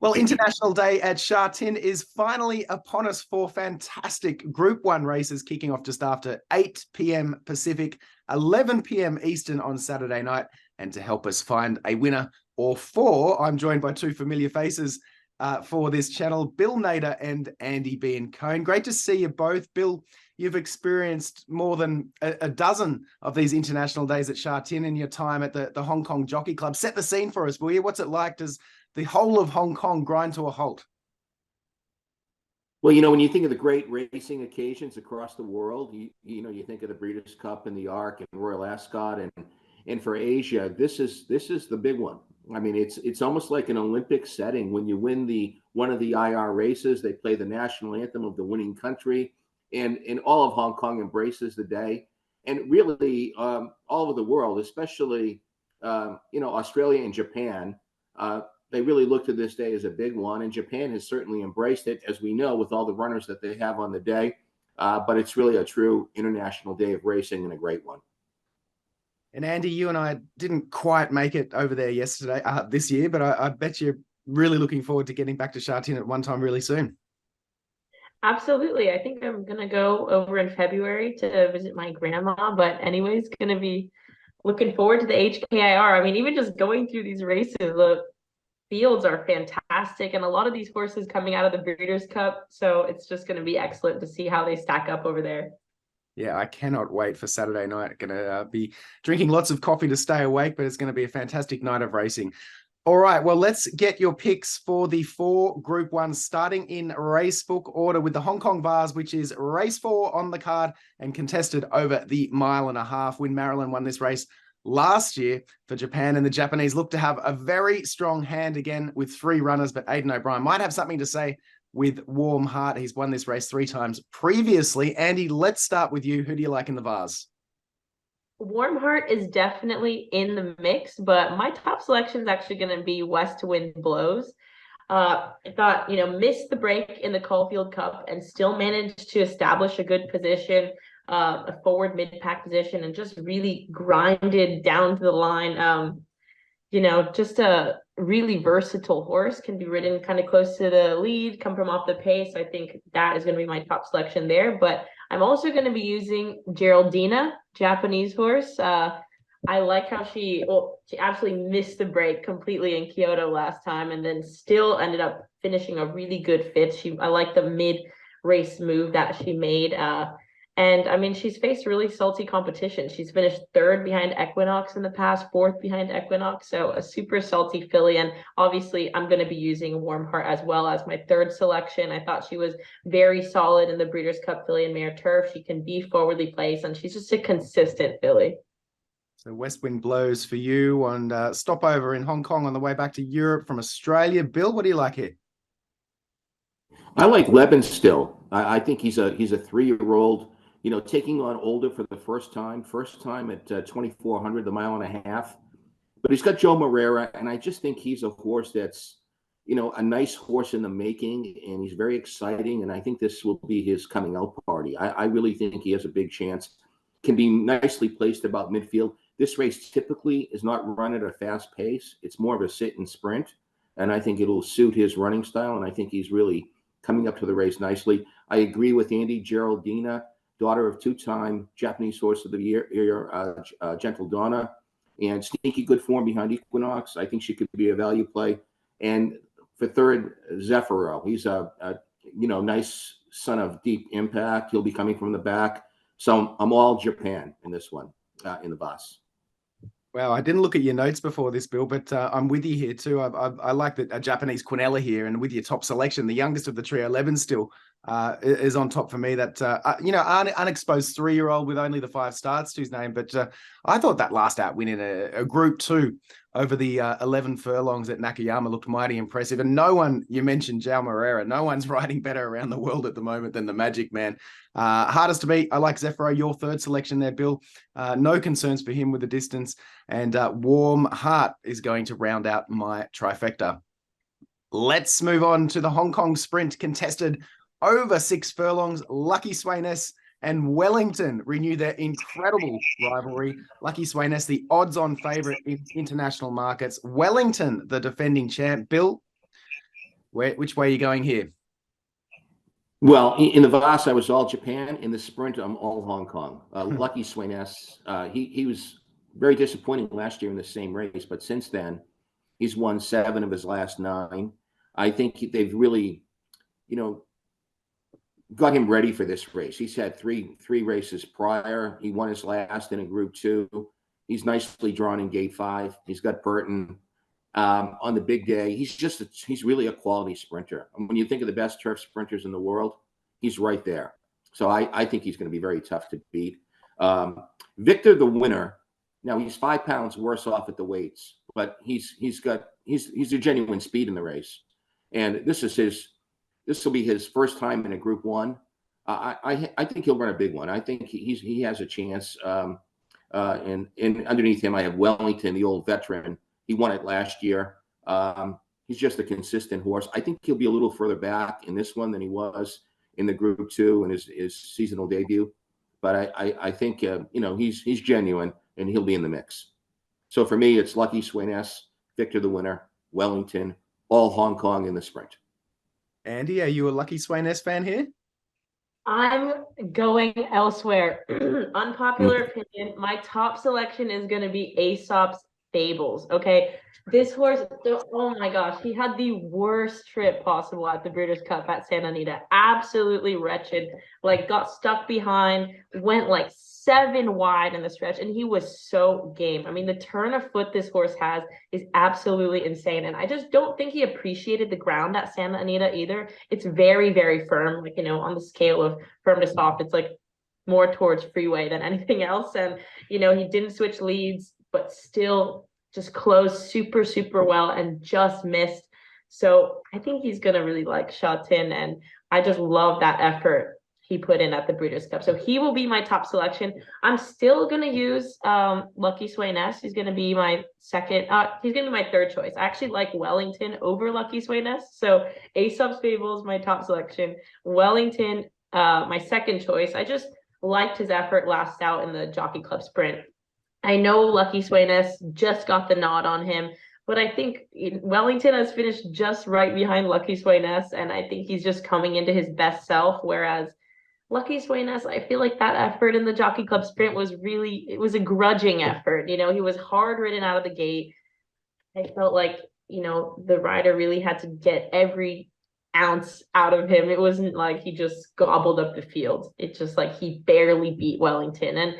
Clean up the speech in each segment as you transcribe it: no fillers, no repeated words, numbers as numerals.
Well, International Day at Sha Tin is finally upon us for fantastic Group 1 races kicking off just after 8 p.m. Pacific, 11 p.m. Eastern on Saturday night. And to help us find a winner or four, I'm joined by two familiar faces for this channel, Bill Nader and Andie Biancone. Great to see you both. Bill, you've experienced more than a dozen of these International Days at Sha Tin in your time at the Hong Kong Jockey Club. Set the scene for us, will you? What's it like? Does the whole of Hong Kong grind to a halt? Well, when you think of the great racing occasions across the world, you think of the Breeders' Cup and the Arc and Royal Ascot, and for Asia, this is the big one. I mean, it's almost like an Olympic setting when you win one of the IR races. They play the national anthem of the winning country, and all of Hong Kong embraces the day, and really all over the world, especially Australia and Japan. They really look to this day as a big one, and Japan has certainly embraced it, as we know, with all the runners that they have on the day. But it's really a true international day of racing and a great one. And Andie, you and I didn't quite make it over there this year, but I bet you're really looking forward to getting back to Sha Tin at one time really soon. Absolutely. I think I'm gonna go over in February to visit my grandma, but anyways, gonna be looking forward to the HKIR. I mean, even just going through these races, the fields are fantastic, and a lot of these horses coming out of the Breeders' Cup, so it's just going to be excellent to see how they stack up over there. Yeah, I cannot wait for Saturday night. Going to be drinking lots of coffee to stay awake, but it's going to be a fantastic night of racing. All right, well, let's get your picks for the 4 Group 1s, starting in racebook order with the Hong Kong Vase, which is race 4 on the card and contested over the 1.5 mile. When Marilyn won this race last year for Japan, and the Japanese look to have a very strong hand again with 3 runners, but Aidan O'Brien might have something to say with Warm Heart. He's won this race 3 times previously. Andie, let's start with you. Who do you like in the Vase? Warm Heart is definitely in the mix, but my top selection is actually going to be West Wind Blows. I thought, missed the break in the Caulfield Cup and still managed to establish a good position, a forward mid-pack position, and just really grinded down to the line. Just a really versatile horse, can be ridden kind of close to the lead, come from off the pace. I think that is going to be my top selection there. But I'm also going to be using Geraldina, Japanese horse. I like how she absolutely missed the break completely in Kyoto last time, and then still ended up finishing a really good fit. I like the mid-race move that she made. And I mean, she's faced really salty competition. She's finished 3rd behind Equinox in the past, 4th behind Equinox. So a super salty filly. And obviously, I'm going to be using Warm Heart as well as my 3rd selection. I thought she was very solid in the Breeders' Cup filly and mare turf. She can be forwardly placed, and she's just a consistent filly. So West Wind Blows for you, and stopover in Hong Kong on the way back to Europe from Australia. Bill, what do you like here? I like Leben still. I think he's a 3-year-old. Taking on older for the first time at 2,400, the 1.5 miles. But he's got Joe Moreira, and I just think he's a horse that's, a nice horse in the making, and he's very exciting. And I think this will be his coming out party. I really think he has a big chance. Can be nicely placed about midfield. This race typically is not run at a fast pace. It's more of a sit and sprint, and I think it'll suit his running style. And I think he's really coming up to the race nicely. I agree with Andie. Geraldina, daughter of 2-time Japanese Horse of the Year, Gentle Donna, and sneaky good form behind Equinox. I think she could be a value play. And for 3rd, Zephyro. He's a nice son of Deep Impact. He'll be coming from the back. So I'm all Japan in this one, in the Vase. Well, I didn't look at your notes before this, Bill, but I'm with you here too. I like that a Japanese Quinella here, and with your top selection, the youngest of the trio, 11 still is on top for me. That unexposed 3-year-old with only the 5 starts to his name, but I thought that last out win in a Group 2 over the 11 furlongs at Nakayama looked mighty impressive. And you mentioned João Moreira, no one's riding better around the world at the moment than the Magic Man. Hardest to beat, I like Zephyro, your 3rd selection there, Bill. No concerns for him with the distance. And Warm Heart is going to round out my trifecta. Let's move on to the Hong Kong Sprint, contested over 6 furlongs. Lucky Sweynesse and Wellington renew their incredible rivalry. Lucky Sweynesse, the odds-on favourite in international markets. Wellington, the defending champ. Bill, Which way are you going here? Well, in the Voss, I was all Japan. In the sprint, I'm all Hong Kong. Lucky Sweynesse, he was very disappointing last year in the same race, but since then, he's won 7 of his last 9. I think they've really, you know, got him ready for this race. He's had three races prior. He won his last in a Group 2. He's nicely drawn in Gate 5. He's got Burton on the big day. He's really a quality sprinter. And when you think of the best turf sprinters in the world, he's right there. So I think he's going to be very tough to beat. Victor, the winner. Now he's 5 pounds worse off at the weights, but he's a genuine speed in the race, and this will be his first time in a Group 1. I think he'll run a big one. I think he has a chance. And underneath him, I have Wellington, the old veteran. He won it last year. He's just a consistent horse. I think he'll be a little further back in this one than he was in the Group 2 in his seasonal debut. But I think he's genuine and he'll be in the mix. So for me, it's Lucky Sweynesse, Victor the winner, Wellington, all Hong Kong in the sprint. Andie, are you a Lucky Sweynesse fan here? I'm going elsewhere. Unpopular opinion. My top selection is going to be Aesop's Fables. Okay. This horse, oh my gosh, he had the worst trip possible at the Breeders' Cup at Santa Anita. Absolutely wretched. Like, got stuck behind, went like 7 wide in the stretch, and he was so game. I mean, the turn of foot this horse has is absolutely insane. And I just don't think he appreciated the ground at Santa Anita either. It's very, very firm, like, on the scale of firm to soft, it's like more towards freeway than anything else. And, he didn't switch leads, but still just closed super, super well and just missed. So I think he's going to really like Sha Tin, and I just love that effort he put in at the Breeders' Cup. So he will be my top selection. I'm still going to use Lucky Sweynesse. He's going to be my second. He's going to be my third choice. I actually like Wellington over Lucky Sweynesse. So Aesop's Fables, my top selection. Wellington, my second choice. I just liked his effort last out in the Jockey Club Sprint. I know Lucky Sweynesse just got the nod on him, but I think Wellington has finished just right behind Lucky Sweynesse, and I think he's just coming into his best self, whereas Lucky Sweynesse, I feel like that effort in the Jockey Club Sprint was a grudging effort. He was hard ridden out of the gate. I felt like, the rider really had to get every ounce out of him. It wasn't like he just gobbled up the field. It's just like he barely beat Wellington. And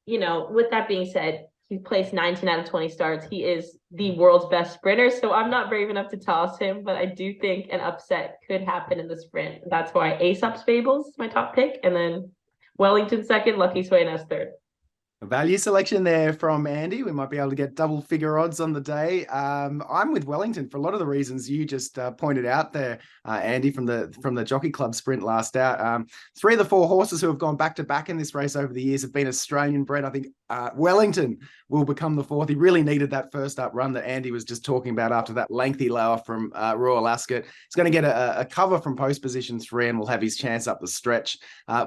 with that being said, he placed 19 out of 20 starts. He is the world's best sprinter, so I'm not brave enough to toss him, but I do think an upset could happen in the sprint. That's why Aesop's Fables is my top pick, and then Wellington second, Lucky Sweynesse third. A value selection there from Andie. We might be able to get double figure odds on the day. I'm with Wellington for a lot of the reasons you just pointed out there, Andie, from the Jockey Club Sprint last out. 3 of the 4 horses who have gone back to back in this race over the years have been Australian bred. I think Wellington will become the 4th. He really needed that first up run that Andie was just talking about after that lengthy lower from Royal Ascot. He's going to get a cover from post position 3 and will have his chance up the stretch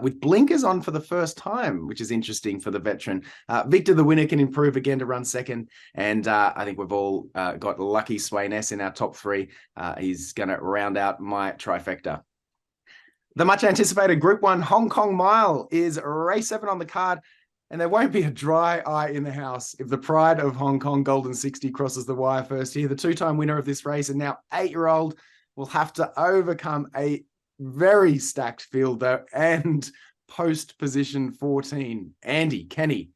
with blinkers on for the first time, which is interesting for the veteran. Victor the winner can improve again to run second, and I think we've all got Lucky Sweynesse in our top 3. He's going to round out my trifecta. The much anticipated Group 1 Hong Kong Mile is race 7 on the card, and there won't be a dry eye in the house if the pride of Hong Kong Golden 60 crosses the wire first here. The 2-time winner of this race and now 8-year-old will have to overcome a very stacked field though, and post position 14. Andie, Kenny.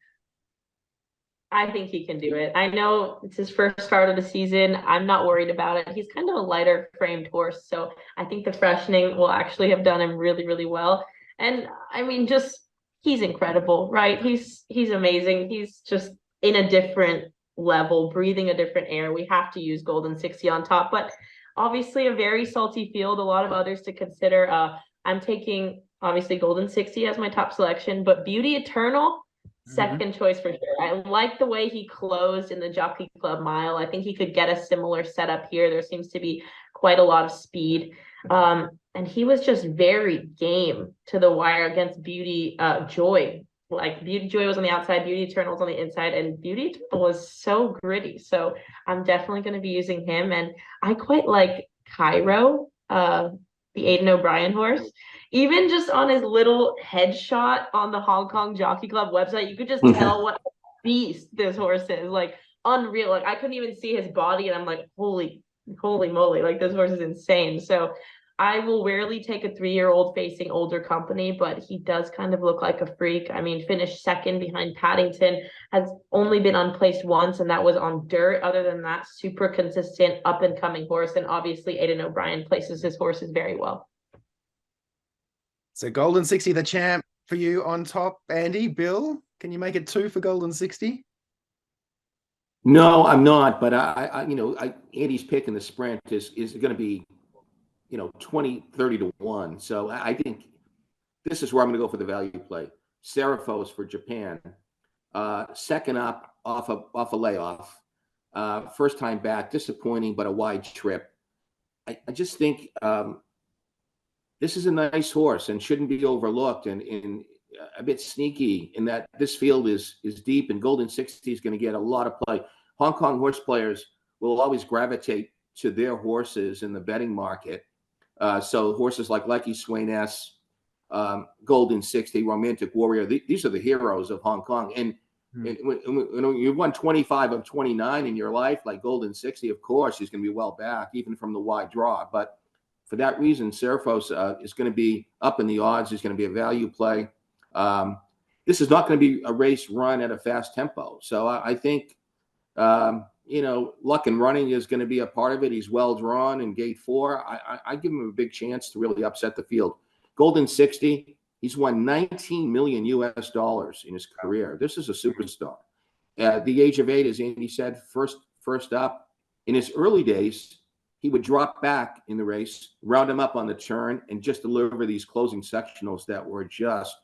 I think he can do it. I know it's his first start of the season. I'm not worried about it. He's kind of a lighter framed horse, so I think the freshening will actually have done him really, really well. And I mean, he's incredible, right? He's amazing. He's just in a different level, breathing a different air. We have to use Golden 60 on top, but obviously a very salty field, a lot of others to consider. I'm taking obviously Golden 60 as my top selection, but Beauty Eternal, second choice for sure. I like the way he closed in the Jockey Club Mile. I think he could get a similar setup here. There seems to be quite a lot of speed. And he was just very game to the wire against Beauty Joy. Like Beauty Joy was on the outside, Beauty Eternal was on the inside, and Beauty Eternal was so gritty. So I'm definitely going to be using him. And I quite like Cairo the Aidan O'Brien horse. Even just on his little headshot on the Hong Kong Jockey Club website, you could just tell what a beast this horse is. Like unreal. Like I couldn't even see his body, and I'm like, holy moly, like this horse is insane. So I will rarely take a 3-year-old facing older company, but he does kind of look like a freak. I mean, finished second behind Paddington, has only been unplaced once, and that was on dirt. Other than that, super consistent, up and coming horse. And obviously, Aidan O'Brien places his horses very well. So Golden 60, the champ for you on top. Andy, Bill, can you make it 2 for Golden 60? No, I'm not. But Andy's pick in the sprint is going to be, 20, 30 to 1. So I think this is where I'm going to go for the value play. Seraphos for Japan. Second up off a layoff. First time back, disappointing, but a wide trip. I just think this is a nice horse and shouldn't be overlooked, and a bit sneaky in that this field is deep, and Golden 60 is going to get a lot of play. Hong Kong horse players will always gravitate to their horses in the betting market. So horses like Lucky Swain S, Golden 60, Romantic Warrior, these are the heroes of Hong Kong. And when you won 25 of 29 in your life, like Golden 60, of course, he's going to be well back, even from the wide draw. But for that reason, Seraphos is going to be up in the odds. He's going to be a value play. This is not going to be a race run at a fast tempo. So I think, luck and running is going to be a part of it. He's well drawn in gate 4. I give him a big chance to really upset the field. Golden 60, he's won $19 million in his career. This is a superstar. At the age of 8, as Andy said, first up. In his early days, he would drop back in the race, round him up on the turn, and just deliver these closing sectionals that were just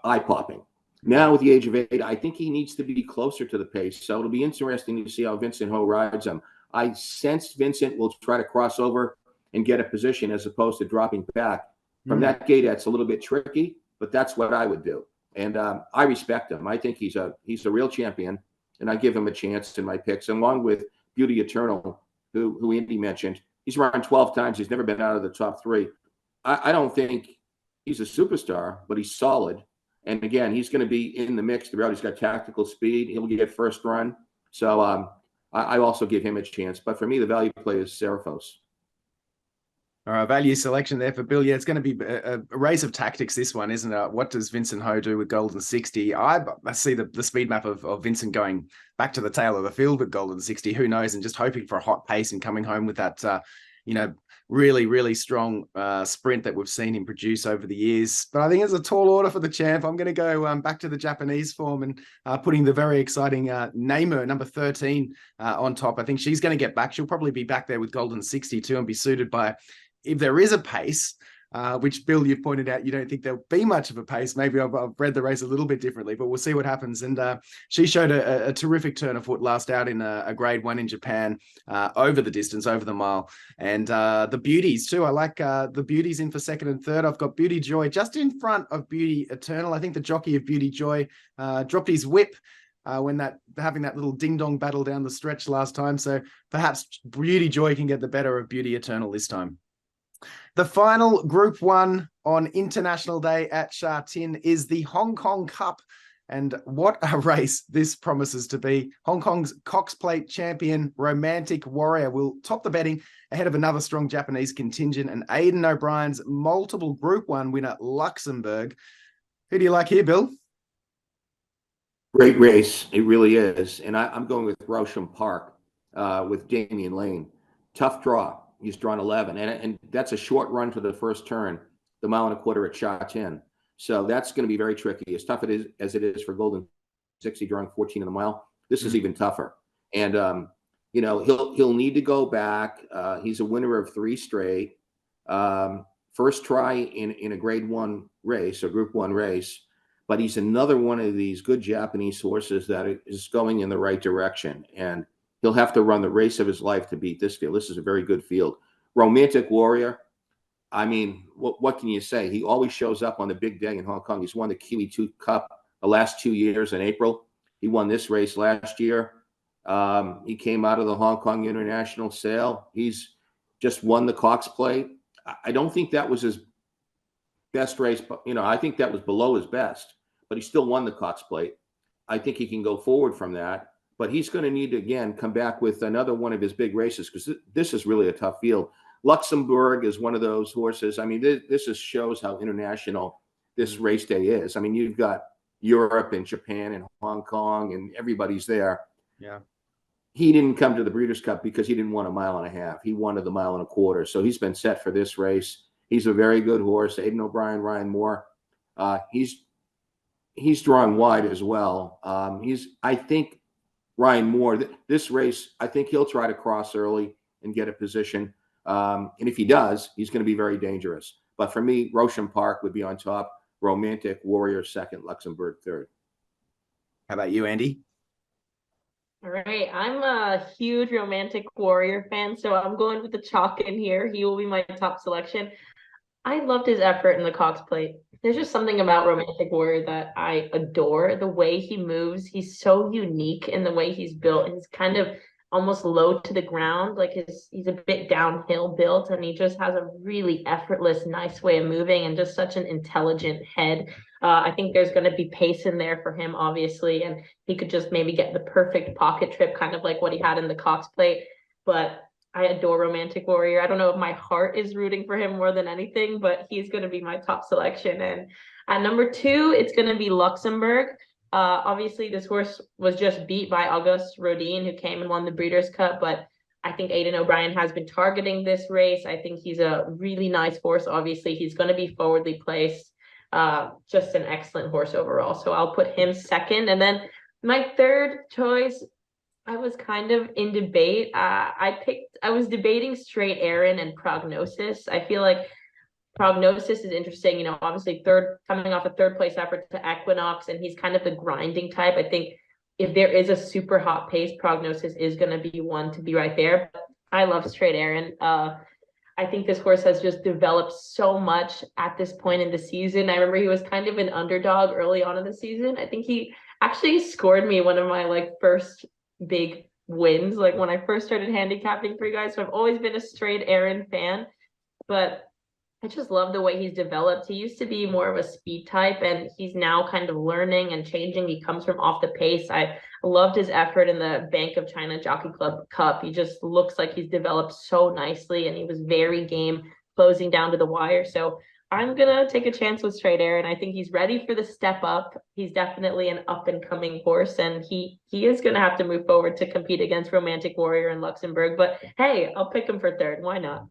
eye-popping. Now, with the age of 8, I think he needs to be closer to the pace. So it'll be interesting to see how Vincent Ho rides him. I sense Vincent will try to cross over and get a position as opposed to dropping back. From that gate, that's a little bit tricky, but that's what I would do. And I respect him. I think he's a real champion, and I give him a chance in my picks, along with Beauty Eternal, who Andy mentioned. He's run 12 times. He's never been out of the top 3. I don't think he's a superstar, but he's solid. And again, he's going to be in the mix throughout. He's got tactical speed. He'll get first run. So I also give him a chance. But for me, the value play is Seraphos. All right, value selection there for Bill. Yeah, it's going to be a race of tactics, this one, isn't it? What does Vincent Ho do with Golden 60? I see the speed map of Vincent going back to the tail of the field with Golden 60. Who knows? And just hoping for a hot pace and coming home with that, really, really strong sprint that we've seen him produce over the years. But I think it's a tall order for the champ. I'm going to go back to the Japanese form and putting the very exciting Namer, number 13, on top. I think she's going to get back. She'll probably be back there with Golden 60 too and be suited by, if there is a pace, which Bill, you've pointed out, you don't think there'll be much of a pace. Maybe I've read the race a little bit differently, but we'll see what happens. And she showed a terrific turn of foot last out in a grade 1 in Japan, over the distance, over the mile. And the beauties too. I like the beauties in for second and third. I've got Beauty Joy just in front of Beauty Eternal. I think the jockey of Beauty Joy dropped his whip when having that little ding-dong battle down the stretch last time. So perhaps Beauty Joy can get the better of Beauty Eternal this time. The final Group 1 on International Day at Sha Tin is the Hong Kong Cup. And what a race this promises to be. Hong Kong's Cox Plate champion, Romantic Warrior, will top the betting ahead of another strong Japanese contingent and Aidan O'Brien's multiple Group 1 winner, Luxembourg. Who do you like here, Bill? Great race. It really is. And I'm going with Rosham Park with Damian Lane. Tough draw. He's drawn 11, and that's a short run for the first turn, the 1.25 miles at Sha Tin. So that's going to be very tricky. As tough as it is for Golden 60 drawing 14 in the mile, this is even tougher. And he'll need to go back. He's a winner of 3 straight. First try in a grade 1 race, a Group 1 race, but he's another one of these good Japanese horses that is going in the right direction. And he'll have to run the race of his life to beat this field. This is a very good field. Romantic Warrior, I mean, what can you say? He always shows up on the big day in Hong Kong. He's won the Kiwi 2 Cup the last 2 years in April. He won this race last year. He came out of the Hong Kong International Sale. He's just won the Cox Plate. I don't think that was his best race, but I think that was below his best, but he still won the Cox Plate. I think he can go forward from that, but he's going to need to again come back with another one of his big races because this is really a tough field. Luxembourg is one of those horses. I mean, this just shows how international this race day is. I mean, you've got Europe and Japan and Hong Kong and everybody's there. Yeah. He didn't come to the Breeders' Cup because he didn't want a mile and a half. He wanted the mile and a quarter. So he's been set for this race. He's a very good horse. Aidan O'Brien, Ryan Moore. He's drawing wide as well. I think Ryan Moore, this race, I think he'll try to cross early and get a position. And if he does, he's going to be very dangerous. But for me, Roshan Park would be on top. Romantic Warrior second, Luxembourg third. How about you, Andy? All right, I'm a huge Romantic Warrior fan, so I'm going with the chalk in here. He will be my top selection. I loved his effort in the Cox Plate. There's just something about Romantic Warrior that I adore. The way he moves, he's so unique in the way he's built. He's kind of almost low to the ground, like he's a bit downhill built, and he just has a really effortless, nice way of moving and just such an intelligent head. I think there's going to be pace in there for him, obviously, and he could just maybe get the perfect pocket trip, kind of like what he had in the Cox Plate. But I adore Romantic Warrior. I don't know if my heart is rooting for him more than anything, but he's going to be my top selection. And at number 2, it's going to be Luxembourg. Obviously, this horse was just beat by Auguste Rodin, who came and won the Breeders' Cup, but I think Aidan O'Brien has been targeting this race. I think he's a really nice horse. Obviously, he's going to be forwardly placed. Just an excellent horse overall. So I'll put him second. And then my third choice, I was kind of in debate. I was debating Straight Aaron and Prognosis. I feel like Prognosis is interesting, obviously coming off a third place effort to Equinox, and he's kind of the grinding type. I think if there is a super hot pace, Prognosis is going to be one to be right there. But I love Straight Aaron. I think this horse has just developed so much at this point in the season. I remember he was kind of an underdog early on in the season. I think he actually scored me one of my first big wins, when I first started handicapping for you guys. So I've always been a Straight Aaron fan, but I just love the way he's developed. He used to be more of a speed type, and he's now kind of learning and changing. He comes from off the pace. I loved his effort in the Bank of China Jockey Club Cup. He just looks like he's developed so nicely, and he was very game closing down to the wire. So I'm going to take a chance with Straight Aaron. I think he's ready for the step up. He's definitely an up-and-coming horse, and he is going to have to move forward to compete against Romantic Warrior and Luxembourg. But hey, I'll pick him for third. Why not?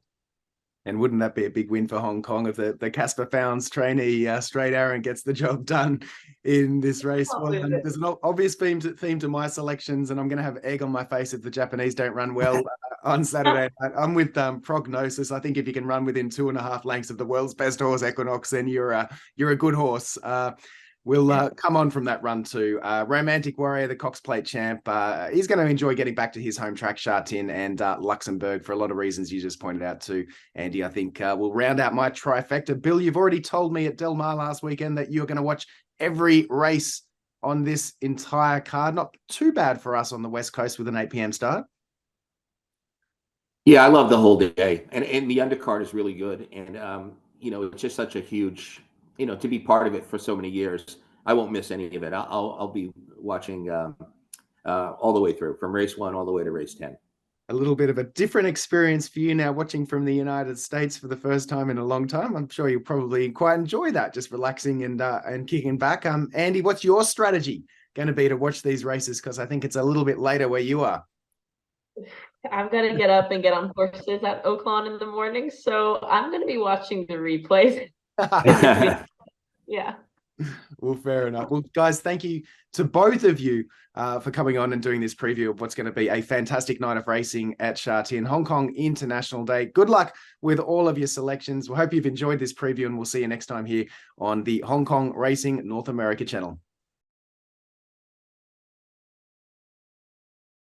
And wouldn't that be a big win for Hong Kong if the Casper Founds trainee Straight Aaron gets the job done in this race? Well, there's an obvious theme to my selections, and I'm going to have egg on my face if the Japanese don't run well on Saturday night. I'm with Prognosis. I think if you can run within 2.5 lengths of the world's best horse, Equinox, then you're a good horse. We'll come on from that run too. Romantic Warrior, the Cox Plate champ. He's going to enjoy getting back to his home track, Sha Tin and Luxembourg, for a lot of reasons you just pointed out too, Andy. I think we'll round out my trifecta. Bill, you've already told me at Del Mar last weekend that you're going to watch every race on this entire card. Not too bad for us on the West Coast with an 8 p.m. start. Yeah, I love the whole day. And the undercard is really good. And, it's just such a huge... to be part of it for so many years, I won't miss any of it. I'll be watching all the way through, from race 1 all the way to race 10. A little bit of a different experience for you now, watching from the United States for the first time in a long time. I'm sure you'll probably quite enjoy that, just relaxing and kicking back. Andy, what's your strategy going to be to watch these races? Because I think it's a little bit later where you are. I've got to get up and get on horses at Oaklawn in the morning, so I'm going to be watching the replays. Yeah. Well, fair enough. Well, guys, thank you to both of you for coming on and doing this preview of what's going to be a fantastic night of racing at Sha Tin, Hong Kong International Day. Good luck with all of your selections. We hope you've enjoyed this preview, and we'll see you next time here on the Hong Kong Racing North America channel.